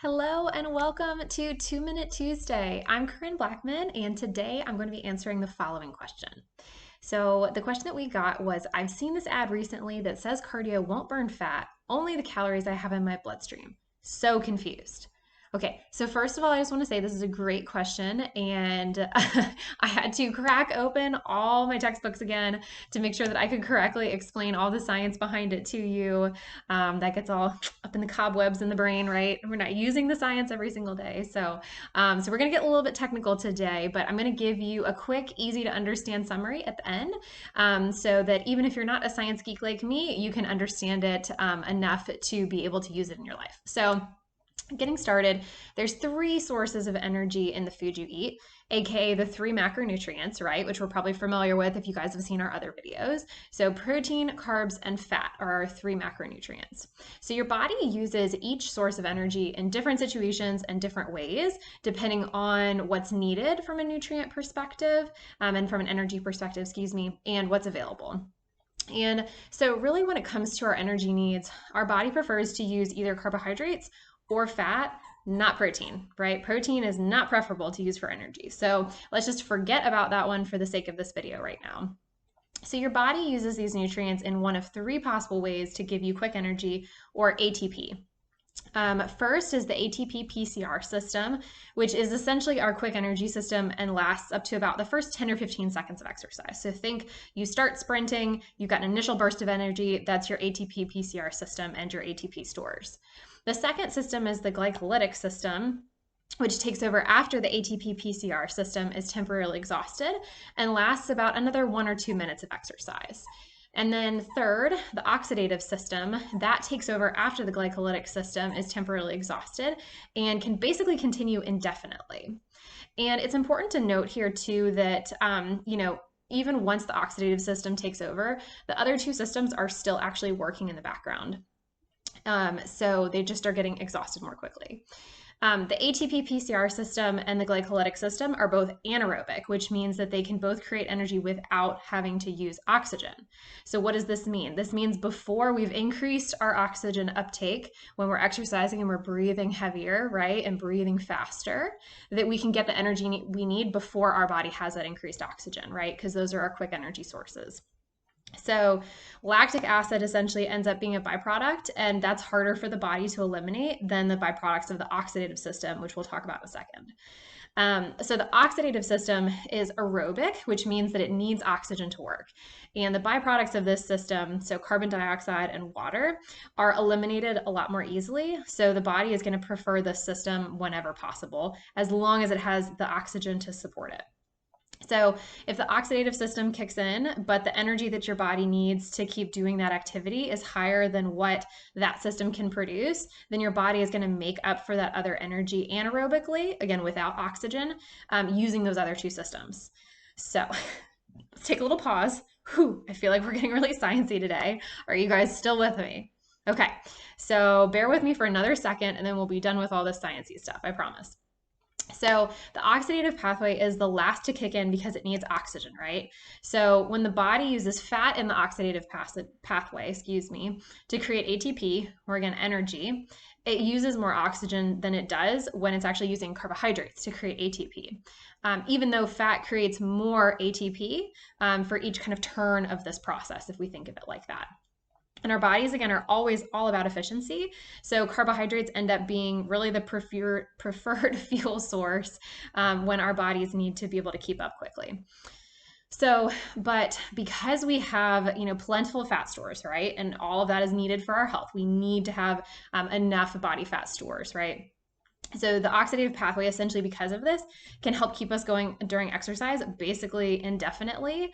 Hello and welcome to 2 Minute Tuesday. I'm Corinne Blackman, and today I'm going to be answering the following question. So, the question that we got was, I've seen this ad recently that says cardio won't burn fat, only the calories I have in my bloodstream. So confused. Okay, so first of all, I just want to say this is a great question, and I had to crack open all my textbooks again to make sure that I could correctly explain all the science behind it to you. That gets all up in the cobwebs in the brain, right? We're not using the science every single day. So we're going to get a little bit technical today, but I'm going to give you a quick, easy to understand summary at the end so that even if you're not a science geek like me, you can understand it enough to be able to use it in your life. So getting started, there's three sources of energy in the food you eat, aka the three macronutrients, right? Which we're probably familiar with if you guys have seen our other videos. So protein, carbs, and fat are our three macronutrients. So your body uses each source of energy in different situations and different ways, depending on what's needed from a nutrient perspective and from an energy perspective, and what's available. And so, really, when it comes to our energy needs, our body prefers to use either carbohydrates or fat, not protein, right? Protein is not preferable to use for energy. So, let's just forget about that one for the sake of this video right now. So, your body uses these nutrients in one of three possible ways to give you quick energy, or ATP. First is the ATP PCR system, which is essentially our quick energy system and lasts up to about the first 10 or 15 seconds of exercise. So think you start sprinting, you've got an initial burst of energy, that's your ATP PCR system and your ATP stores. The second system is the glycolytic system, which takes over after the ATP PCR system is temporarily exhausted and lasts about another 1 or 2 minutes of exercise. And then third, the oxidative system, that takes over after the glycolytic system is temporarily exhausted and can basically continue indefinitely. And it's important to note here too that, even once the oxidative system takes over, the other two systems are still actually working in the background. So they just are getting exhausted more quickly. The ATP PCR system and the glycolytic system are both anaerobic, which means that they can both create energy without having to use oxygen. So, what does this mean? This means before we've increased our oxygen uptake, when we're exercising and we're breathing heavier, right, and breathing faster, that we can get the energy we need before our body has that increased oxygen, right? Because those are our quick energy sources. So lactic acid essentially ends up being a byproduct, and that's harder for the body to eliminate than the byproducts of the oxidative system, which we'll talk about in a second. So the oxidative system is aerobic, which means that it needs oxygen to work. And the byproducts of this system, so carbon dioxide and water, are eliminated a lot more easily. So the body is going to prefer this system whenever possible, as long as it has the oxygen to support it. So if the oxidative system kicks in, but the energy that your body needs to keep doing that activity is higher than what that system can produce, then your body is going to make up for that other energy anaerobically, again, without oxygen, using those other two systems. So let's take a little pause. Whew, I feel like we're getting really sciencey today. Are you guys still with me? Okay, so bear with me for another second, and then we'll be done with all this sciencey stuff, I promise. So the oxidative pathway is the last to kick in because it needs oxygen, right? So when the body uses fat in the oxidative pathway, to create ATP, or again, energy, it uses more oxygen than it does when it's actually using carbohydrates to create ATP. Even though fat creates more ATP for each kind of turn of this process, if we think of it like that. And our bodies, again, are always all about efficiency. So carbohydrates end up being really the preferred fuel source when our bodies need to be able to keep up quickly. So, but because we have, plentiful fat stores, right? And all of that is needed for our health. We need to have enough body fat stores, right? So the oxidative pathway, essentially because of this, can help keep us going during exercise basically indefinitely,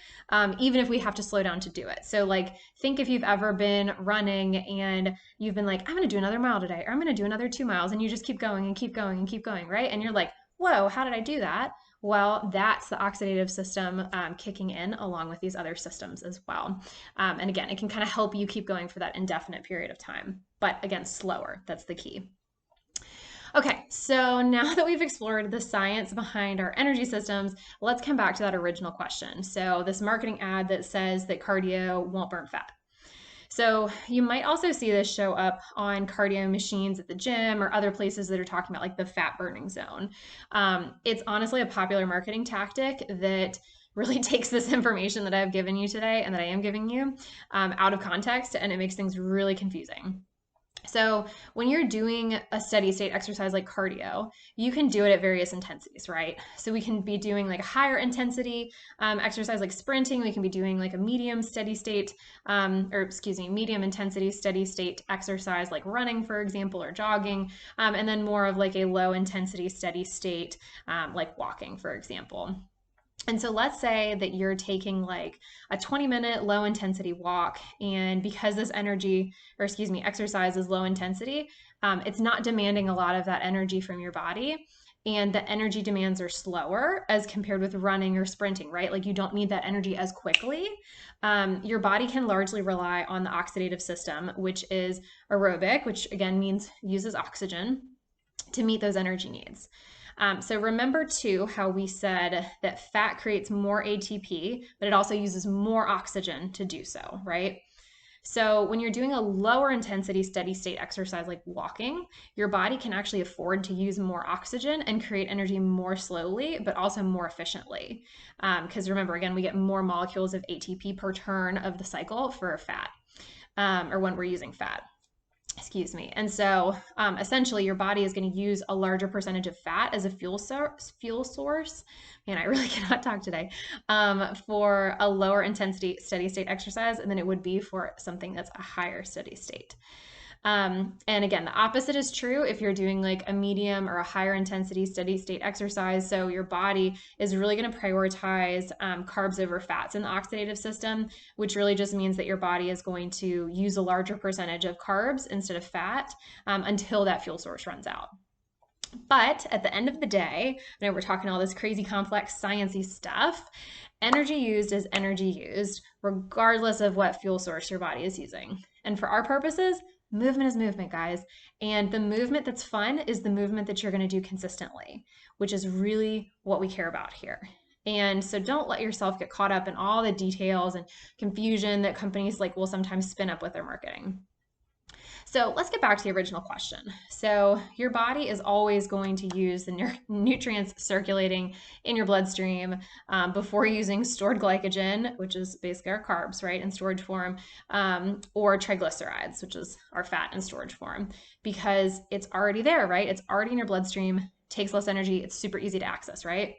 even if we have to slow down to do it. So like, think if you've ever been running and you've been like, I'm going to do another mile today, or I'm going to do another 2 miles, and you just keep going and keep going and keep going, right? And you're like, whoa, how did I do that? Well, that's the oxidative system kicking in along with these other systems as well. And again, it can kind of help you keep going for that indefinite period of time, but again, slower. That's the key. Okay, so now that we've explored the science behind our energy systems, let's come back to that original question. So this marketing ad that says that cardio won't burn fat. So you might also see this show up on cardio machines at the gym or other places that are talking about like the fat burning zone. It's honestly a popular marketing tactic that really takes this information that I've given you today and that I am giving you out of context, and it makes things really confusing. So, when you're doing a steady state exercise like cardio, you can do it at various intensities, right? So, we can be doing like a higher intensity exercise like sprinting. We can be doing like a medium steady state, or excuse me, medium intensity steady state exercise like running, for example, or jogging. And then more of like a low intensity steady state like walking, for example. And so let's say that you're taking like a 20-minute low intensity walk, and because this energy, or excuse me, exercise is low intensity, it's not demanding a lot of that energy from your body. And the energy demands are slower as compared with running or sprinting, right? Like you don't need that energy as quickly. Your body can largely rely on the oxidative system, which is aerobic, which again means uses oxygen to meet those energy needs. So remember too how we said that fat creates more ATP, but it also uses more oxygen to do so, right? So when you're doing a lower intensity steady state exercise like walking, your body can actually afford to use more oxygen and create energy more slowly, but also more efficiently. Because remember, again, we get more molecules of ATP per turn of the cycle for fat, or when we're using fat. Excuse me. And so essentially your body is going to use a larger percentage of fat as a fuel source. Man, I really cannot talk today. For a lower intensity steady state exercise than it would be for something that's a higher steady state. And again, the opposite is true if you're doing like a medium or a higher intensity steady state exercise. So your body is really going to prioritize carbs over fats in the oxidative system, which really just means that your body is going to use a larger percentage of carbs instead of fat until that fuel source runs out. But at the end of the day, I know we're talking all this crazy complex sciencey stuff. Energy used is energy used, regardless of what fuel source your body is using. And for our purposes, movement is movement, guys. And the movement that's fun is the movement that you're going to do consistently, which is really what we care about here. And so don't let yourself get caught up in all the details and confusion that companies like will sometimes spin up with their marketing. So let's get back to the original question. So your body is always going to use the nutrients circulating in your bloodstream before using stored glycogen, which is basically our carbs, right, in storage form, or triglycerides, which is our fat in storage form, because it's already there, right? It's already in your bloodstream, takes less energy, it's super easy to access, right?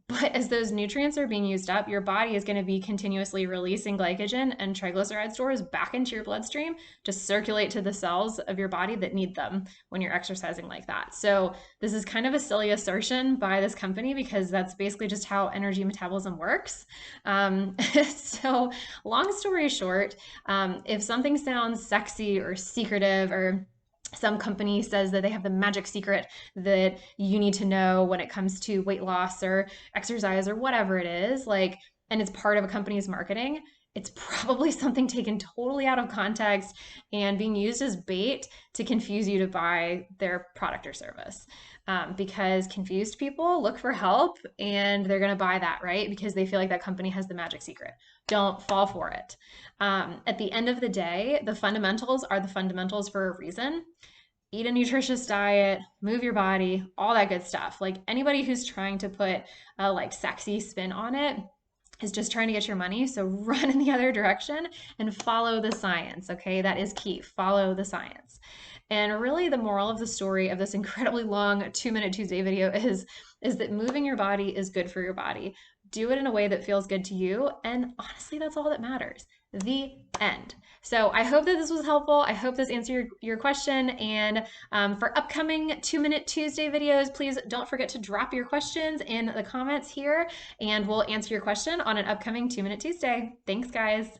But as those nutrients are being used up, your body is going to be continuously releasing glycogen and triglyceride stores back into your bloodstream to circulate to the cells of your body that need them when you're exercising like that. So this is kind of a silly assertion by this company because that's basically just how energy metabolism works. So long story short, if something sounds sexy or secretive, or some company says that they have the magic secret that you need to know when it comes to weight loss or exercise or whatever it is, like, and it's part of a company's marketing, it's probably something taken totally out of context and being used as bait to confuse you to buy their product or service. Because confused people look for help and they're going to buy that, right? Because they feel like that company has the magic secret. Don't fall for it. At the end of the day, the fundamentals are the fundamentals for a reason. Eat a nutritious diet, move your body, all that good stuff. Like anybody who's trying to put a like sexy spin on it is just trying to get your money. So run in the other direction and follow the science. Okay, that is key. Follow the science. And really the moral of the story of this incredibly long 2-minute Tuesday video is that moving your body is good for your body. Do it in a way that feels good to you. And honestly, that's all that matters. The end. So I hope that this was helpful. I hope this answered your question. And for upcoming 2-minute Tuesday videos, please don't forget to drop your questions in the comments here, and we'll answer your question on an upcoming 2-minute Tuesday. Thanks, guys.